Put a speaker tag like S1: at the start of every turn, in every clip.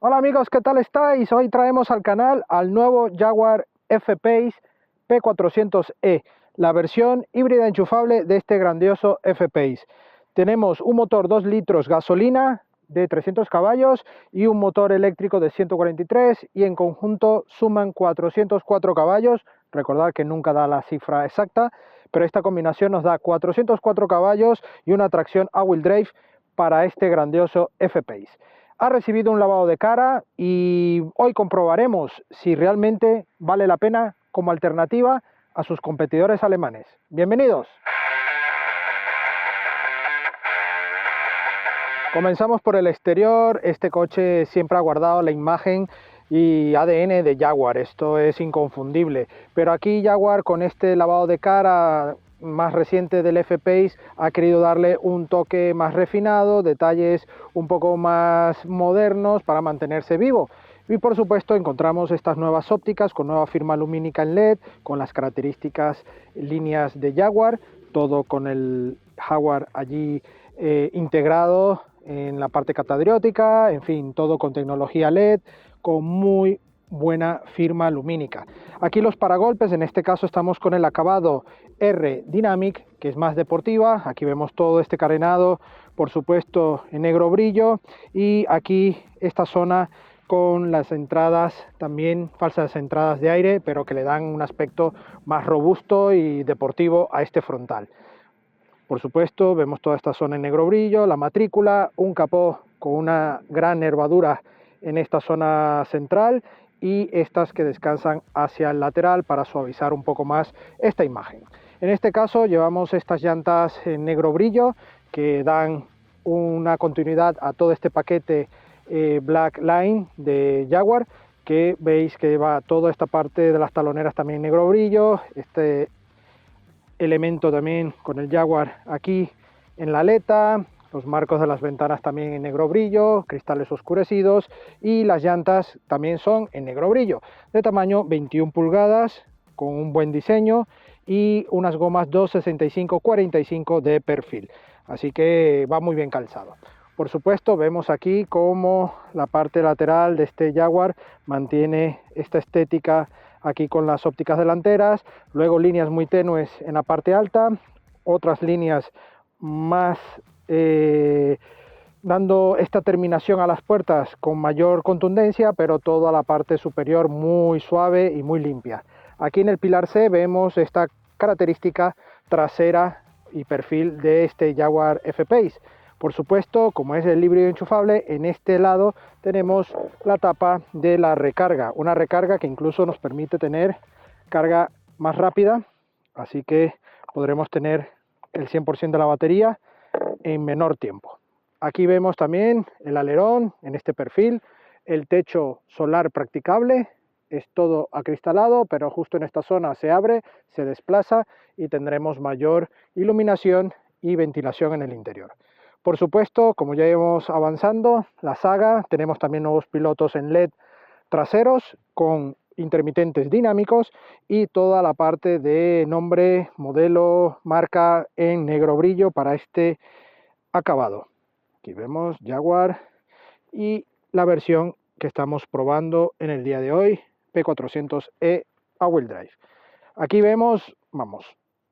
S1: Hola amigos, ¿qué tal estáis? Hoy traemos al canal al nuevo Jaguar F-Pace P400e, la versión híbrida enchufable de este grandioso F-Pace. Tenemos un motor 2 litros gasolina de 300 caballos y un motor eléctrico de 143 y en conjunto suman 404 caballos. Recordad que nunca da la cifra exacta, pero esta combinación nos da 404 caballos y una tracción all-wheel drive para este grandioso F-Pace. Ha recibido un lavado de cara y hoy comprobaremos si realmente vale la pena como alternativa a sus competidores alemanes. ¡Bienvenidos! Comenzamos por el exterior. Este coche siempre ha guardado la imagen y ADN de Jaguar, esto es inconfundible, pero aquí Jaguar, con este lavado de cara más reciente del F-Pace, ha querido darle un toque más refinado, detalles un poco más modernos para mantenerse vivo. Y por supuesto encontramos estas nuevas ópticas con nueva firma lumínica en LED, con las características líneas de Jaguar, todo con el Jaguar allí integrado en la parte catadiótica, en fin, todo con tecnología LED, con muy buena firma lumínica. Aquí los paragolpes, en este caso estamos con el acabado R Dynamic, que es más deportiva. Aquí vemos todo este carenado, por supuesto en negro brillo, y aquí esta zona con las entradas, también falsas entradas de aire, pero que le dan un aspecto más robusto y deportivo a este frontal. Por supuesto, vemos toda esta zona en negro brillo, la matrícula, un capó con una gran nervadura en esta zona central y estas que descansan hacia el lateral para suavizar un poco más esta imagen. En este caso llevamos estas llantas en negro brillo que dan una continuidad a todo este paquete Black Line de Jaguar, que veis que va toda esta parte de las taloneras también en negro brillo, este elemento también con el Jaguar aquí en la aleta, los marcos de las ventanas también en negro brillo, cristales oscurecidos, y las llantas también son en negro brillo, de tamaño 21 pulgadas, con un buen diseño y unas gomas 265/45 de perfil, así que va muy bien calzado. Por supuesto, vemos aquí cómo la parte lateral de este Jaguar mantiene esta estética aquí con las ópticas delanteras, luego líneas muy tenues en la parte alta, otras líneas más dando esta terminación a las puertas con mayor contundencia, pero toda la parte superior muy suave y muy limpia. Aquí en el pilar C vemos esta característica trasera y perfil de este Jaguar F-Pace. Por supuesto, como es el híbrido enchufable, en este lado tenemos la tapa de la recarga, una recarga que incluso nos permite tener carga más rápida, así que podremos tener el 100% de la batería en menor tiempo. Aquí vemos también el alerón en este perfil, el techo solar practicable, es todo acristalado, pero justo en esta zona se abre, se desplaza y tendremos mayor iluminación y ventilación en el interior. Por supuesto, como ya íbamos avanzando, la saga, tenemos también nuevos pilotos en LED traseros con intermitentes dinámicos y toda la parte de nombre, modelo, marca en negro brillo para este acabado. Aquí vemos Jaguar y la versión que estamos probando en el día de hoy, P400e all-wheel drive. Aquí vemos,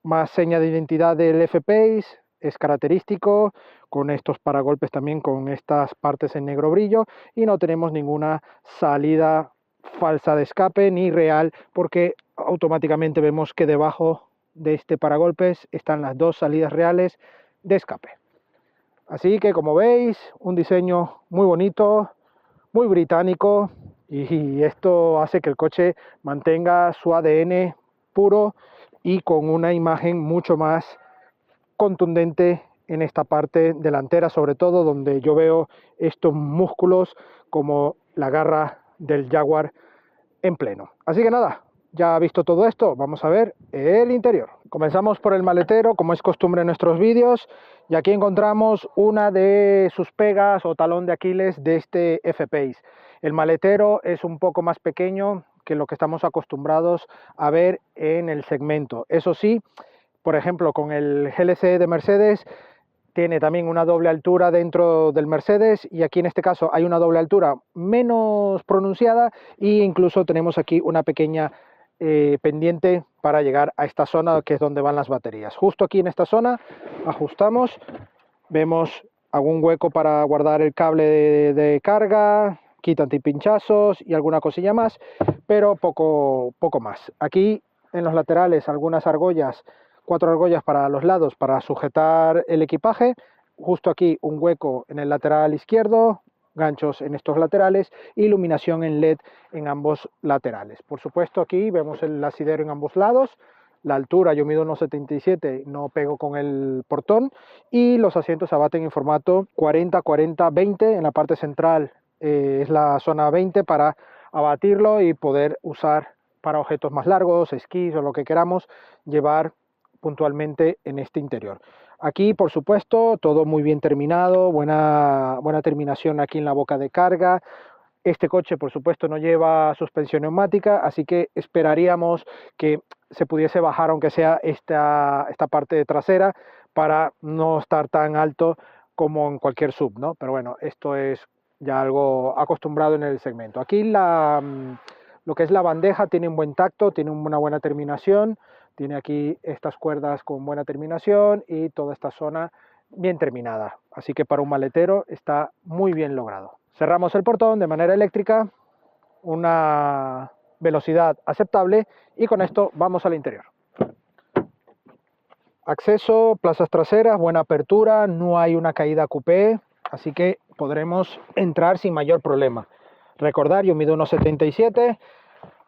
S1: más seña de identidad del F-Pace, es característico, con estos paragolpes también con estas partes en negro brillo, y no tenemos ninguna salida falsa de escape ni real, porque automáticamente vemos que debajo de este paragolpes están las dos salidas reales de escape. Así que, como veis, un diseño muy bonito, muy británico, y esto hace que el coche mantenga su ADN puro y con una imagen mucho más contundente en esta parte delantera, sobre todo donde yo veo estos músculos como la garra del Jaguar en pleno. Así que nada, ya visto todo esto, vamos a ver el interior. Comenzamos por el maletero, como es costumbre en nuestros vídeos, y aquí encontramos una de sus pegas o talón de Aquiles de este F-Pace. El maletero es un poco más pequeño que lo que estamos acostumbrados a ver en el segmento. Eso sí, por ejemplo, con el GLC de Mercedes tiene también una doble altura dentro del Mercedes, y aquí en este caso hay una doble altura menos pronunciada, e incluso tenemos aquí una pequeña pendiente para llegar a esta zona que es donde van las baterías. Justo aquí en esta zona ajustamos, vemos algún hueco para guardar el cable de carga, kit antipinchazos y alguna cosilla más, pero poco más. Aquí en los laterales algunas argollas, 4 argollas para los lados para sujetar el equipaje. Justo aquí un hueco en el lateral izquierdo, ganchos en estos laterales, iluminación en LED en ambos laterales. Por supuesto, aquí vemos el asidero en ambos lados. La altura, yo mido 1,77, no pego con el portón, y los asientos se abaten en formato 40-40-20. En la parte central es la zona 20 para abatirlo y poder usar para objetos más largos, esquís o lo que queramos llevar puntualmente en este interior. Aquí, por supuesto, todo muy bien terminado, buena terminación aquí en la boca de carga. Este coche, por supuesto, no lleva suspensión neumática, así que esperaríamos que se pudiese bajar, aunque sea esta parte trasera, para no estar tan alto como en cualquier sub, ¿no? Pero bueno, esto es ya algo acostumbrado en el segmento. Aquí lo que es la bandeja tiene un buen tacto, tiene una buena terminación, tiene aquí estas cuerdas con buena terminación y toda esta zona bien terminada. Así que para un maletero está muy bien logrado. Cerramos el portón de manera eléctrica, una velocidad aceptable, y con esto vamos al interior. Acceso, plazas traseras, buena apertura, no hay una caída coupé, así que podremos entrar sin mayor problema. Recordar, yo mido 1,77,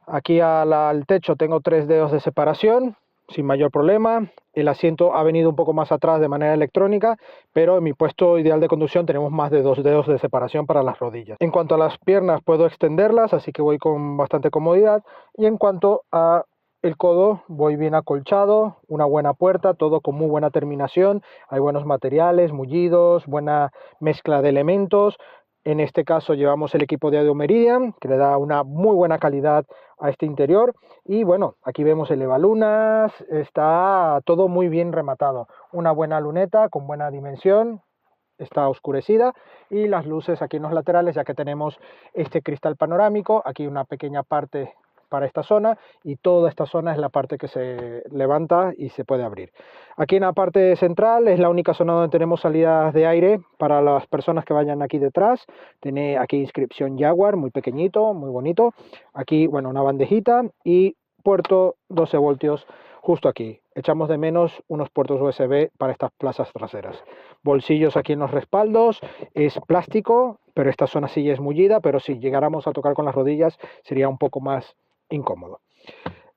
S1: aquí al techo tengo 3 dedos de separación, sin mayor problema. El asiento ha venido un poco más atrás de manera electrónica, pero en mi puesto ideal de conducción tenemos más de 2 dedos de separación para las rodillas. En cuanto a las piernas, puedo extenderlas, así que voy con bastante comodidad. Y en cuanto a el codo, voy bien acolchado, una buena puerta, todo con muy buena terminación, hay buenos materiales, mullidos, buena mezcla de elementos. En este caso llevamos el equipo de audio Meridian, que le da una muy buena calidad a este interior. Y bueno, aquí vemos el evalunas, está todo muy bien rematado. Una buena luneta con buena dimensión, está oscurecida, y las luces aquí en los laterales, ya que tenemos este cristal panorámico, aquí una pequeña parte para esta zona, y toda esta zona es la parte que se levanta y se puede abrir. Aquí en la parte central es la única zona donde tenemos salidas de aire para las personas que vayan aquí detrás. Tiene aquí inscripción Jaguar, muy pequeñito, muy bonito. Aquí, bueno, una bandejita y puerto 12 voltios justo aquí. Echamos de menos unos puertos USB para estas plazas traseras. Bolsillos aquí en los respaldos, es plástico, pero esta zona sí es mullida, pero si llegáramos a tocar con las rodillas sería un poco más incómodo.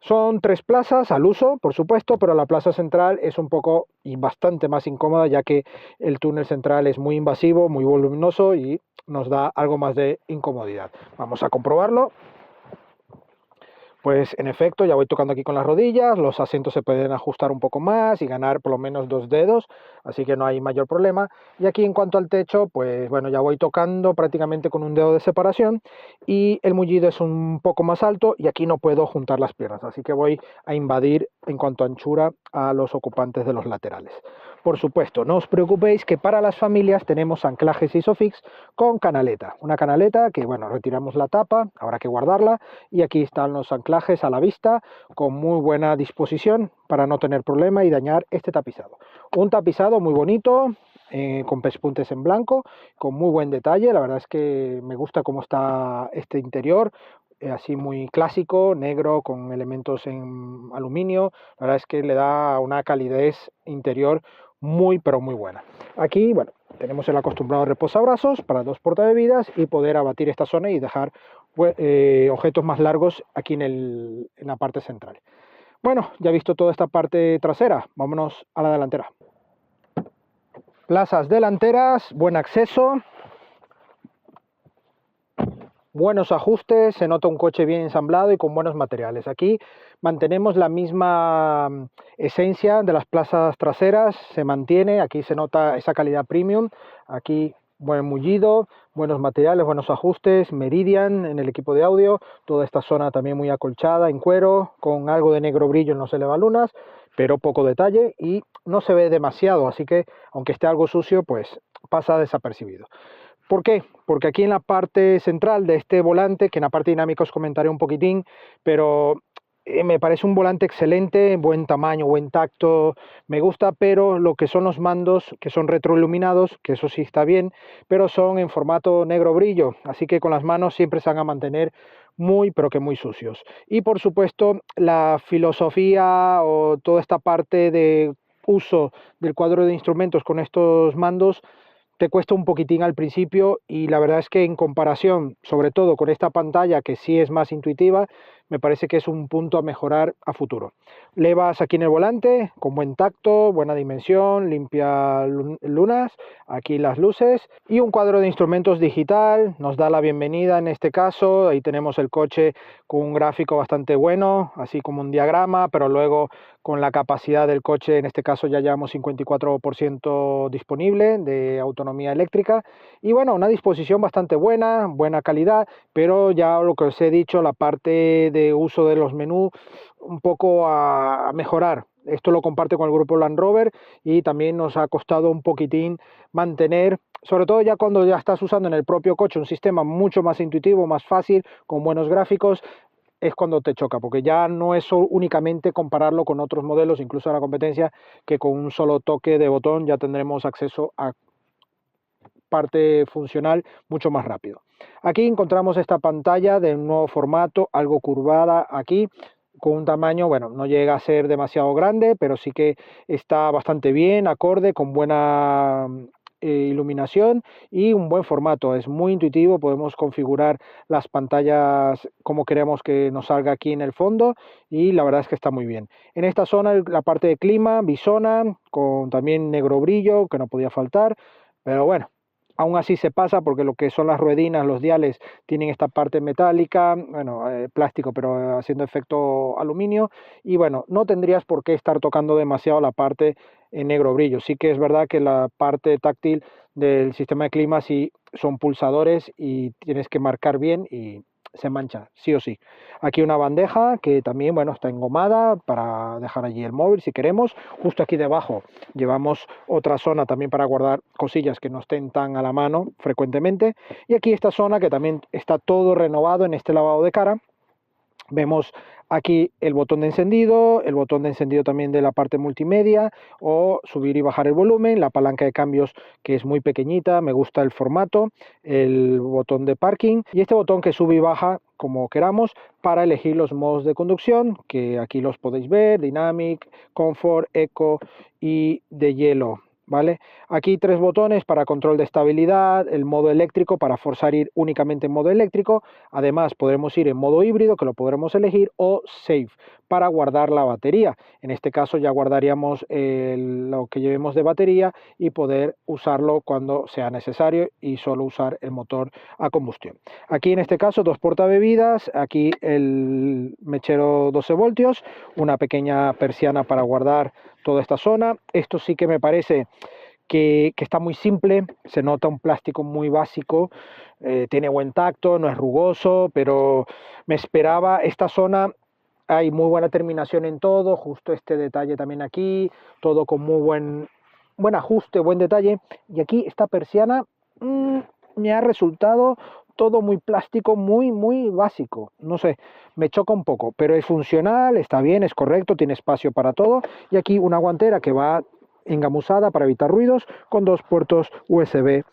S1: Son 3 plazas al uso, por supuesto, pero la plaza central es un poco y bastante más incómoda, ya que el túnel central es muy invasivo, muy voluminoso y nos da algo más de incomodidad. Vamos a comprobarlo. Pues en efecto, ya voy tocando aquí con las rodillas, los asientos se pueden ajustar un poco más y ganar por lo menos 2 dedos, así que no hay mayor problema. Y aquí en cuanto al techo, pues bueno, ya voy tocando prácticamente con un dedo de separación, y el mullido es un poco más alto y aquí no puedo juntar las piernas, así que voy a invadir en cuanto a anchura a los ocupantes de los laterales. Por supuesto, no os preocupéis que para las familias tenemos anclajes Isofix con canaleta. Una canaleta que, bueno, retiramos la tapa, habrá que guardarla, y aquí están los anclajes a la vista con muy buena disposición para no tener problema y dañar este tapizado. Un tapizado muy bonito, con pespuntes en blanco, con muy buen detalle. La verdad es que me gusta cómo está este interior, así muy clásico, negro, con elementos en aluminio. La verdad es que le da una calidez interior muy pero muy buena. Aquí, bueno, tenemos el acostumbrado reposabrazos para 2 portabebidas y poder abatir esta zona y dejar objetos más largos aquí en la parte central. Bueno, ya visto toda esta parte trasera, vámonos a la delantera. Plazas delanteras, buen acceso, buenos ajustes, se nota un coche bien ensamblado y con buenos materiales. Aquí mantenemos la misma esencia de las plazas traseras, se mantiene, aquí se nota esa calidad premium, aquí buen mullido, buenos materiales, buenos ajustes, Meridian en el equipo de audio, toda esta zona también muy acolchada en cuero, con algo de negro brillo en los elevalunas, pero poco detalle y no se ve demasiado, así que aunque esté algo sucio, pues pasa desapercibido. ¿Por qué? Porque aquí en la parte central de este volante, que en la parte dinámica os comentaré un poquitín, pero me parece un volante excelente, buen tamaño, buen tacto, me gusta, pero lo que son los mandos, que son retroiluminados, que eso sí está bien, pero son en formato negro brillo, así que con las manos siempre se van a mantener muy, pero que muy sucios. Y por supuesto, la filosofía o toda esta parte de uso del cuadro de instrumentos con estos mandos te cuesta un poquitín al principio y la verdad es que en comparación, sobre todo con esta pantalla que sí es más intuitiva, me parece que es un punto a mejorar a futuro. Levas aquí en el volante, con buen tacto, buena dimensión, limpia lunas, aquí las luces y un cuadro de instrumentos digital, nos da la bienvenida en este caso, ahí tenemos el coche con un gráfico bastante bueno, así como un diagrama, pero luego con la capacidad del coche, en este caso ya llevamos 54% disponible de autonomía eléctrica y bueno, una disposición bastante buena, buena calidad, pero ya lo que os he dicho, la parte de uso de los menús un poco a mejorar. Esto lo comparte con el grupo Land Rover y también nos ha costado un poquitín mantener, sobre todo ya cuando ya estás usando en el propio coche un sistema mucho más intuitivo, más fácil, con buenos gráficos, es cuando te choca, porque ya no es únicamente compararlo con otros modelos, incluso a la competencia, que con un solo toque de botón ya tendremos acceso a parte funcional mucho más rápido. Aquí encontramos esta pantalla de un nuevo formato, algo curvada aquí, con un tamaño, bueno, no llega a ser demasiado grande, pero sí que está bastante bien, acorde, con buena iluminación y un buen formato, es muy intuitivo, podemos configurar las pantallas como queremos que nos salga aquí en el fondo y la verdad es que está muy bien. En esta zona la parte de clima, bisona, con también negro brillo, que no podía faltar, pero bueno, aún así se pasa porque lo que son las ruedinas, los diales, tienen esta parte metálica, bueno, plástico, pero haciendo efecto aluminio. Y bueno, no tendrías por qué estar tocando demasiado la parte en negro brillo. Sí que es verdad que la parte táctil del sistema de clima sí son pulsadores y tienes que marcar bien y se mancha, sí o sí. Aquí una bandeja que también, bueno, está engomada para dejar allí el móvil si queremos. Justo aquí debajo llevamos otra zona también para guardar cosillas que no estén tan a la mano frecuentemente. Y aquí esta zona que también está todo renovado en este lavado de cara. Vemos aquí el botón de encendido también de la parte multimedia o subir y bajar el volumen, la palanca de cambios que es muy pequeñita, me gusta el formato, el botón de parking y este botón que sube y baja como queramos para elegir los modos de conducción, que aquí los podéis ver, Dynamic, Comfort, Eco y de hielo. ¿Vale? Aquí tres botones para control de estabilidad, el modo eléctrico para forzar ir únicamente en modo eléctrico, además podremos ir en modo híbrido que lo podremos elegir o Save para guardar la batería, en este caso ya guardaríamos lo que llevemos de batería y poder usarlo cuando sea necesario y solo usar el motor a combustión. Aquí en este caso dos portabebidas, aquí el mechero 12 voltios, una pequeña persiana para guardar toda esta zona. Esto sí que me parece que está muy simple, se nota un plástico muy básico, tiene buen tacto, no es rugoso, pero me esperaba esta zona, hay muy buena terminación en todo, justo este detalle también aquí, todo con muy buen ajuste, buen detalle, y aquí esta persiana me ha resultado todo muy plástico, muy básico, no sé, me choca un poco, pero es funcional, está bien, es correcto, tiene espacio para todo, y aquí una guantera que va engamusada para evitar ruidos con dos puertos USB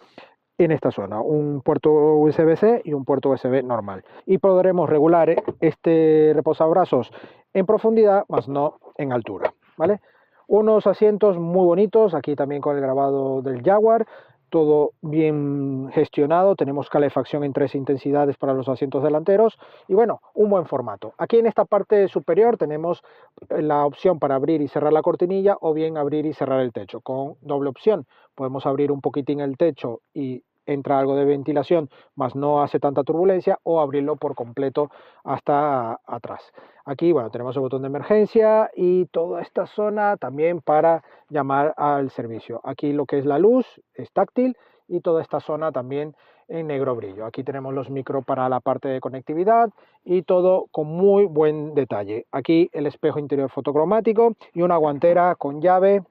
S1: en esta zona, un puerto USB-C y un puerto USB normal. Y podremos regular este reposabrazos en profundidad, más no en altura, ¿vale? Unos asientos muy bonitos, aquí también con el grabado del Jaguar, todo bien gestionado, tenemos calefacción en 3 intensidades para los asientos delanteros y bueno, un buen formato. Aquí en esta parte superior tenemos la opción para abrir y cerrar la cortinilla o bien abrir y cerrar el techo con doble opción. Podemos abrir un poquitín el techo y entra algo de ventilación, más no hace tanta turbulencia, o abrirlo por completo hasta atrás. Aquí, bueno, tenemos el botón de emergencia y toda esta zona también para llamar al servicio. Aquí lo que es la luz es táctil y toda esta zona también en negro brillo. Aquí tenemos los micros para la parte de conectividad y todo con muy buen detalle. Aquí el espejo interior fotocromático y una guantera con llave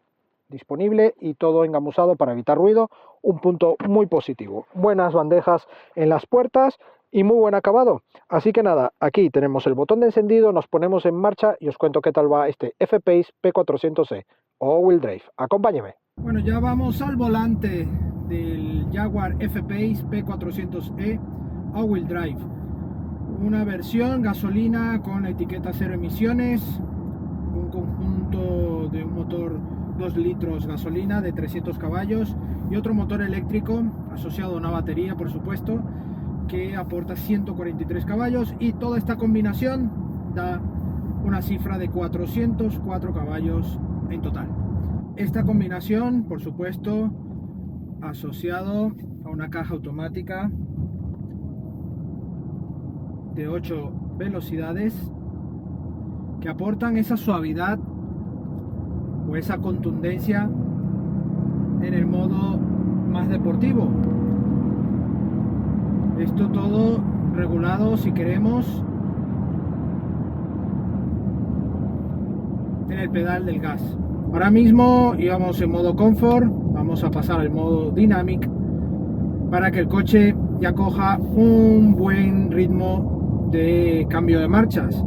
S1: disponible y todo engamusado para evitar ruido, un punto muy positivo. Buenas bandejas en las puertas y muy buen acabado. Así que nada, aquí tenemos el botón de encendido, nos ponemos en marcha y os cuento qué tal va este F-Pace P400e All-Wheel Drive. Acompáñeme. Bueno, ya vamos al volante del Jaguar F-Pace P400e All-Wheel Drive. Una versión gasolina con etiqueta cero emisiones, un conjunto de un motor 2 litros gasolina de 300 caballos y otro motor eléctrico asociado a una batería, por supuesto, que aporta 143 caballos, y toda esta combinación da una cifra de 404 caballos en total. Esta combinación, por supuesto, asociado a una caja automática de 8 velocidades que aportan esa suavidad o esa contundencia en el modo más deportivo. Esto todo regulado, si queremos, en el pedal del gas. Ahora mismo íbamos en modo Comfort, vamos a pasar al modo Dynamic para que el coche ya coja un buen ritmo de cambio de marchas.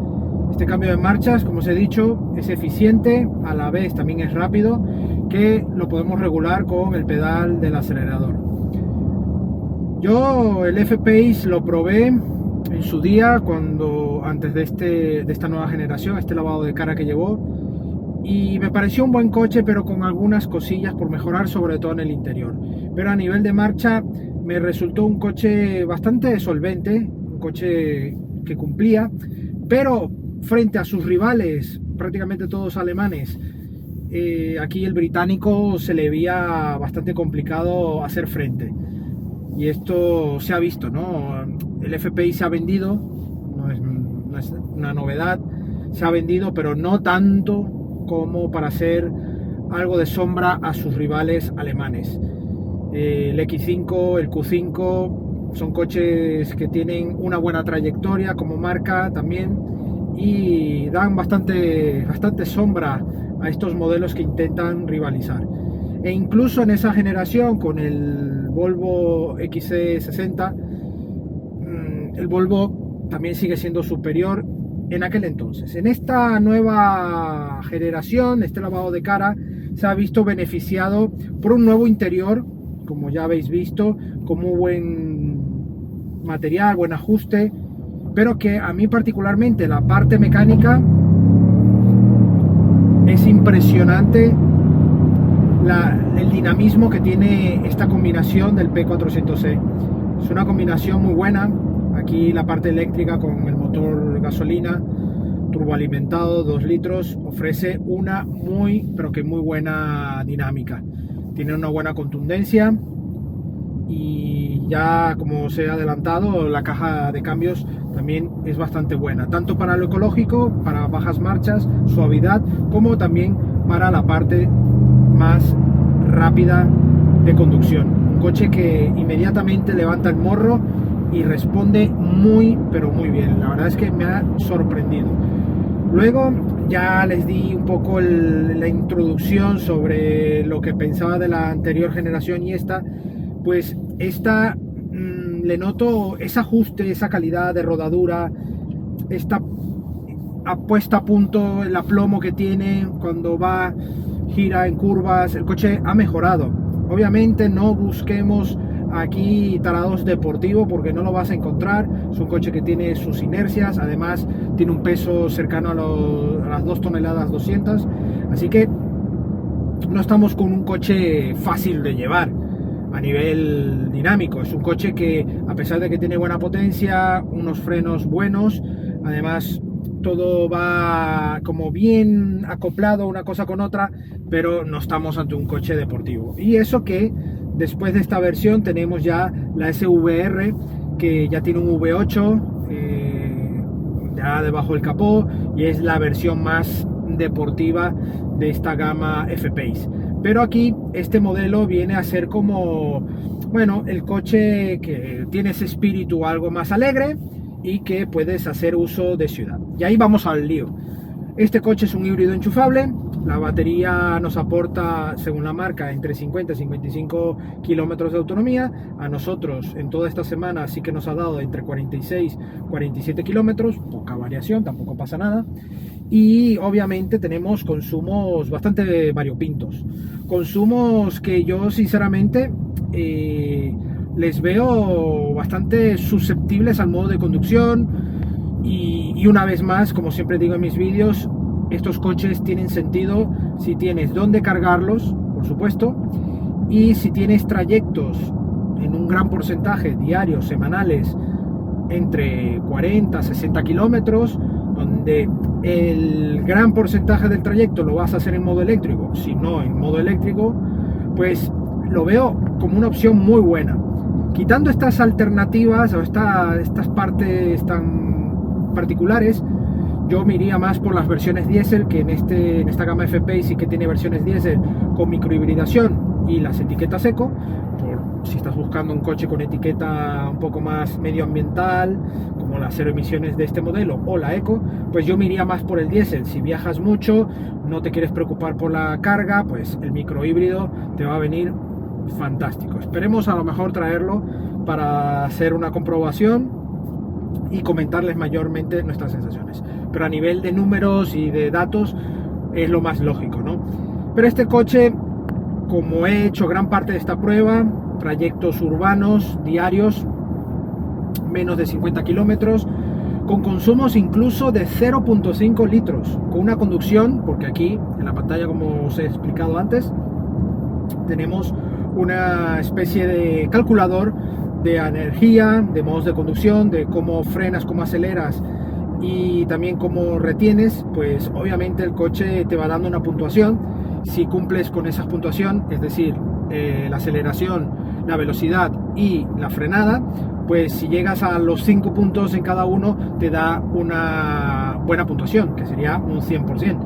S1: Este cambio de marchas, como os he dicho, es eficiente, a la vez también es rápido, que lo podemos regular con el pedal del acelerador. Yo el F-Pace lo probé en su día, antes de esta nueva generación, este lavado de cara que llevó, y me pareció un buen coche, pero con algunas cosillas por mejorar, sobre todo en el interior. Pero a nivel de marcha me resultó un coche bastante solvente, un coche que cumplía, pero frente a sus rivales, prácticamente todos alemanes, aquí el británico se le veía bastante complicado hacer frente. Y esto se ha visto, ¿no? El F-Pace se ha vendido, no es una novedad, se ha vendido, pero no tanto como para hacer algo de sombra a sus rivales alemanes. El X5, el Q5 son coches que tienen una buena trayectoria como marca también y dan bastante sombra a estos modelos que intentan rivalizar. E incluso en esa generación, con el Volvo XC60, el Volvo también sigue siendo superior en aquel entonces. En esta nueva generación, este lavado de cara se ha visto beneficiado por un nuevo interior, como ya habéis visto, con muy buen material, buen ajuste, pero que a mí particularmente la parte mecánica es impresionante. El dinamismo que tiene esta combinación del P400e es una combinación muy buena. Aquí la parte eléctrica con el motor gasolina turboalimentado 2 litros ofrece una muy buena dinámica, tiene una buena contundencia y ya, como os he adelantado, la caja de cambios también es bastante buena, tanto para lo ecológico, para bajas marchas, suavidad, como también para la parte más rápida de conducción. Un coche que inmediatamente levanta el morro y responde muy bien. La verdad es que me ha sorprendido. Luego ya les di un poco la introducción sobre lo que pensaba de la anterior generación, y esta le noto ese ajuste, esa calidad de rodadura, esta puesta a punto, el aplomo que tiene cuando gira en curvas. El coche ha mejorado. Obviamente no busquemos aquí tarados deportivos, porque no lo vas a encontrar. Es un coche que tiene sus inercias, además tiene un peso cercano a las 2 toneladas 200, así que no estamos con un coche fácil de llevar a nivel dinámico. Es un coche que, a pesar de que tiene buena potencia, unos frenos buenos, además todo va como bien acoplado una cosa con otra, pero no estamos ante un coche deportivo. Y eso que después de esta versión tenemos ya la SVR, que ya tiene un V8 ya debajo del capó, y es la versión más deportiva de esta gama F-Pace. Pero aquí este modelo viene a ser como, bueno, el coche que tiene ese espíritu algo más alegre y que puedes hacer uso de ciudad. Y ahí vamos al lío. Este coche es un híbrido enchufable. La batería nos aporta, según la marca, entre 50 y 55 kilómetros de autonomía. A nosotros, en toda esta semana, sí que nos ha dado entre 46 y 47 kilómetros. Poca variación, tampoco pasa nada. Y obviamente tenemos consumos bastante variopintos. Consumos que yo, sinceramente, les veo bastante susceptibles al modo de conducción. Y una vez más, como siempre digo en mis vídeos, estos coches tienen sentido si tienes dónde cargarlos, por supuesto, y si tienes trayectos en un gran porcentaje, diarios, semanales, entre 40 a 60 kilómetros, donde el gran porcentaje del trayecto lo vas a hacer en modo eléctrico, si no en modo eléctrico, pues lo veo como una opción muy buena. Quitando estas alternativas o estas partes tan particulares, yo me iría más por las versiones diésel, que en esta gama FPI sí que tiene versiones diésel con microhibridación y las etiquetas eco. Si estás buscando un coche con etiqueta un poco más medioambiental, como las cero emisiones de este modelo o la eco, pues yo me iría más por el diésel. Si viajas mucho, no te quieres preocupar por la carga, pues el microhíbrido te va a venir fantástico. Esperemos a lo mejor traerlo para hacer una comprobación y comentarles mayormente nuestras sensaciones, pero a nivel de números y de datos es lo más lógico, ¿no? Pero este coche, como he hecho gran parte de esta prueba, trayectos urbanos diarios, menos de 50 kilómetros, con consumos incluso de 0,5 litros, con una conducción, porque aquí en la pantalla, como os he explicado antes, tenemos una especie de calculador de energía, de modos de conducción, de cómo frenas, cómo aceleras y también cómo retienes. Pues obviamente el coche te va dando una puntuación. Si cumples con esa puntuación, es decir, la aceleración, la velocidad y la frenada, pues si llegas a los 5 puntos en cada uno, te da una buena puntuación, que sería un 100%.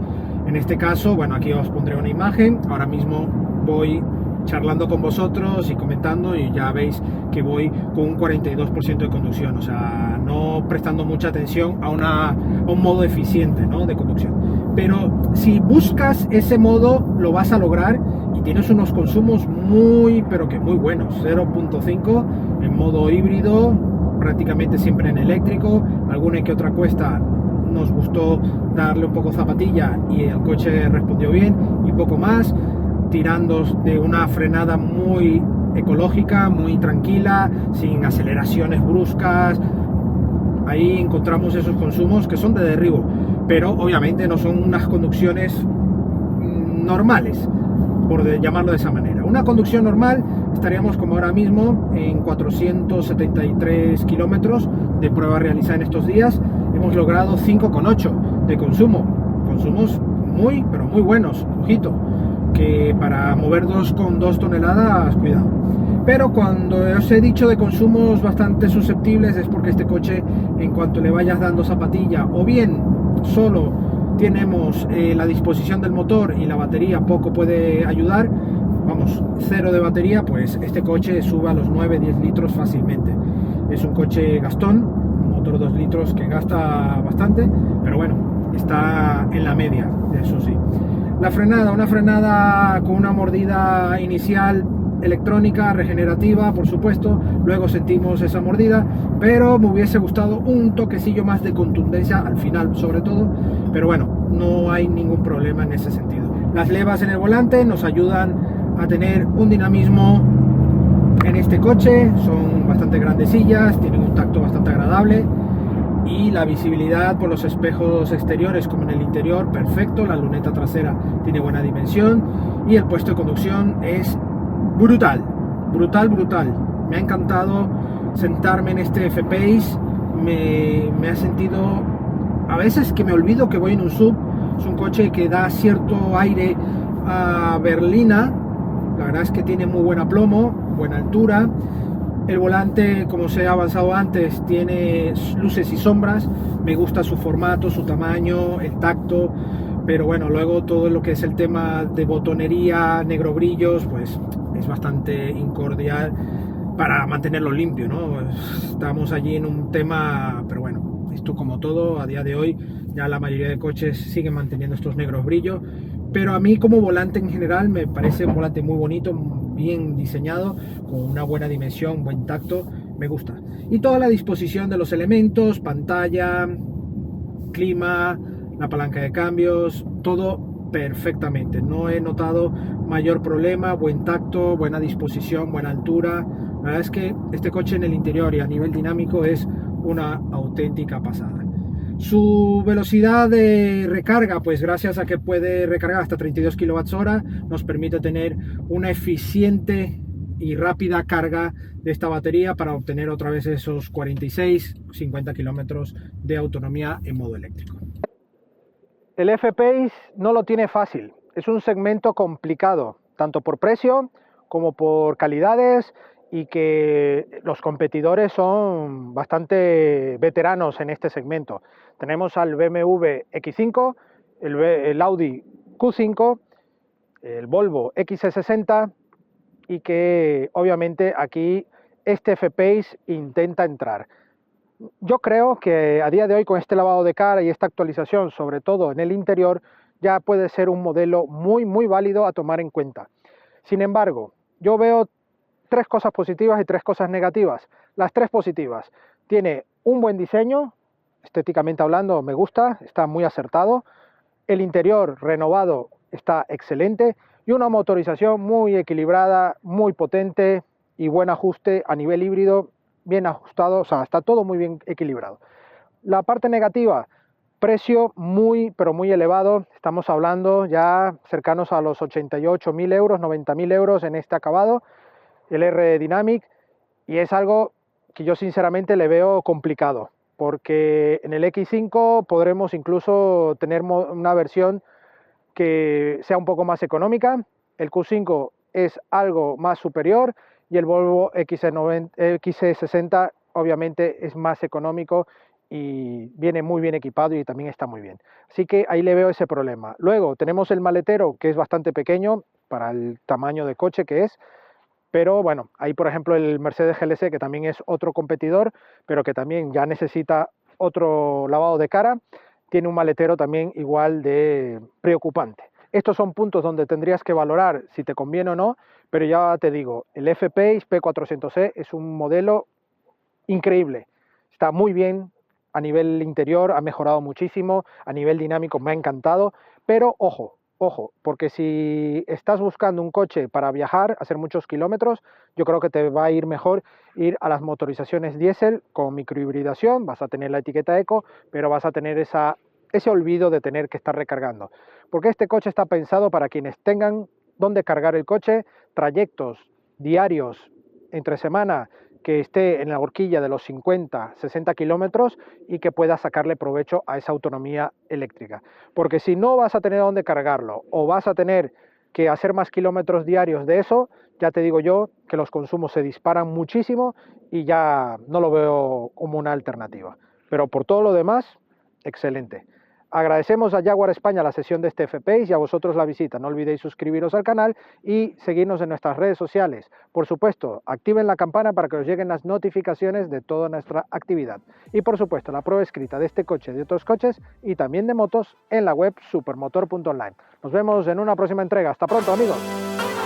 S1: En este caso, bueno, aquí os pondré una imagen. Ahora mismo voy charlando con vosotros y comentando, y ya veis que voy con un 42% de conducción, o sea, no prestando mucha atención a un modo eficiente, ¿no?, de conducción. Pero si buscas ese modo, lo vas a lograr y tienes unos consumos pero que muy buenos. 0,5 en modo híbrido, prácticamente siempre en eléctrico. Alguna que otra cuesta nos gustó darle un poco zapatilla y el coche respondió bien, y poco más, tirando de una frenada muy ecológica, muy tranquila, sin aceleraciones bruscas. Ahí encontramos esos consumos que son de derribo, pero obviamente no son unas conducciones normales, por llamarlo de esa manera. Una conducción normal estaríamos como ahora mismo en 473 kilómetros de prueba realizada en estos días. Hemos logrado 5,8 de consumo, consumos muy, pero muy buenos, ojito, que para mover 2,2 toneladas, cuidado. Pero cuando os he dicho de consumos bastante susceptibles, es porque este coche, en cuanto le vayas dando zapatilla, o bien solo tenemos la disposición del motor y la batería poco puede ayudar, vamos, cero de batería, pues este coche sube a los 9-10 litros fácilmente. Es un coche gastón, un motor 2 litros que gasta bastante, pero bueno, está en la media, eso sí. La frenada, una frenada con una mordida inicial electrónica, regenerativa, por supuesto. Luego sentimos esa mordida, pero me hubiese gustado un toquecillo más de contundencia al final, sobre todo. Pero bueno, no hay ningún problema en ese sentido. Las levas en el volante nos ayudan a tener un dinamismo en este coche. Son bastante grandecillas, tienen un tacto bastante agradable. Y la visibilidad por los espejos exteriores como en el interior, perfecto. La luneta trasera tiene buena dimensión y el puesto de conducción es brutal, brutal, brutal. Me ha encantado sentarme en este F-Pace. Me ha sentido, a veces que me olvido que voy en un sub. Es un coche que da cierto aire a berlina. La verdad es que tiene muy buen aplomo, buena altura. El volante, como os he avanzado antes, tiene luces y sombras. Me gusta su formato, su tamaño, el tacto. pero bueno, luego todo lo que es el tema de botonería, negro brillos, pues es bastante incordial para mantenerlo limpio, ¿no? Estamos allí en un tema, pero bueno, esto como todo, a día de hoy ya la mayoría de coches siguen manteniendo estos negros brillos, pero a mí como volante en general me parece un volante muy bonito, bien diseñado, con una buena dimensión, buen tacto, me gusta. Y toda la disposición de los elementos, pantalla, clima, la palanca de cambios, todo perfectamente. No he notado mayor problema, buen tacto, buena disposición, buena altura. La verdad es que este coche en el interior y a nivel dinámico es una auténtica pasada. Su velocidad de recarga, pues gracias a que puede recargar hasta 32 kWh, nos permite tener una eficiente y rápida carga de esta batería para obtener otra vez esos 46-50 kilómetros de autonomía en modo eléctrico. El F-Pace no lo tiene fácil, es un segmento complicado, tanto por precio como por calidades, y que los competidores son bastante veteranos en este segmento. Tenemos al BMW X5, el Audi Q5, el Volvo XC60, y que obviamente aquí este F-Pace intenta entrar. Yo creo que a día de hoy, con este lavado de cara y esta actualización, sobre todo en el interior, ya puede ser un modelo muy válido a tomar en cuenta. Sin embargo, yo veo tres cosas positivas y tres cosas negativas. Las tres positivas: tiene un buen diseño, estéticamente hablando me gusta, está muy acertado. El interior renovado está excelente, y una motorización muy equilibrada, muy potente y buen ajuste a nivel híbrido, bien ajustado, o sea, está todo muy bien equilibrado. La parte negativa: precio pero muy elevado. Estamos hablando ya cercanos a los 88.000 euros, 90.000 euros en este acabado, el R-Dynamic, y es algo que yo sinceramente le veo complicado, porque en el X5 podremos incluso tener una versión que sea un poco más económica. El Q5 es algo más superior, y el Volvo XC60 obviamente es más económico y viene muy bien equipado y también está muy bien. Así que ahí le veo ese problema. Luego tenemos el maletero, que es bastante pequeño para el tamaño de coche que es, pero bueno, hay por ejemplo el Mercedes GLC, que también es otro competidor, pero que también ya necesita otro lavado de cara. Tiene un maletero también igual de preocupante. Estos son puntos donde tendrías que valorar si te conviene o no, pero ya te digo, el F-Pace P400e es un modelo increíble. Está muy bien a nivel interior, ha mejorado muchísimo, a nivel dinámico me ha encantado, pero ojo, porque si estás buscando un coche para viajar, hacer muchos kilómetros, yo creo que te va a ir mejor ir a las motorizaciones diésel con microhibridación. Vas a tener la etiqueta eco, pero vas a tener ese olvido de tener que estar recargando, porque este coche está pensado para quienes tengan dónde cargar el coche, trayectos diarios entre semana, que esté en la horquilla de los 50-60 kilómetros y que pueda sacarle provecho a esa autonomía eléctrica. Porque si no vas a tener dónde cargarlo, o vas a tener que hacer más kilómetros diarios de eso, ya te digo yo que los consumos se disparan muchísimo y ya no lo veo como una alternativa. Pero por todo lo demás, excelente. Agradecemos a Jaguar España la sesión de este F-Pace y a vosotros la visita. No olvidéis suscribiros al canal y seguirnos en nuestras redes sociales. Por supuesto, activen la campana para que os lleguen las notificaciones de toda nuestra actividad. Y por supuesto, la prueba escrita de este coche y de otros coches y también de motos en la web supermotor.online. Nos vemos en una próxima entrega. Hasta pronto, amigos.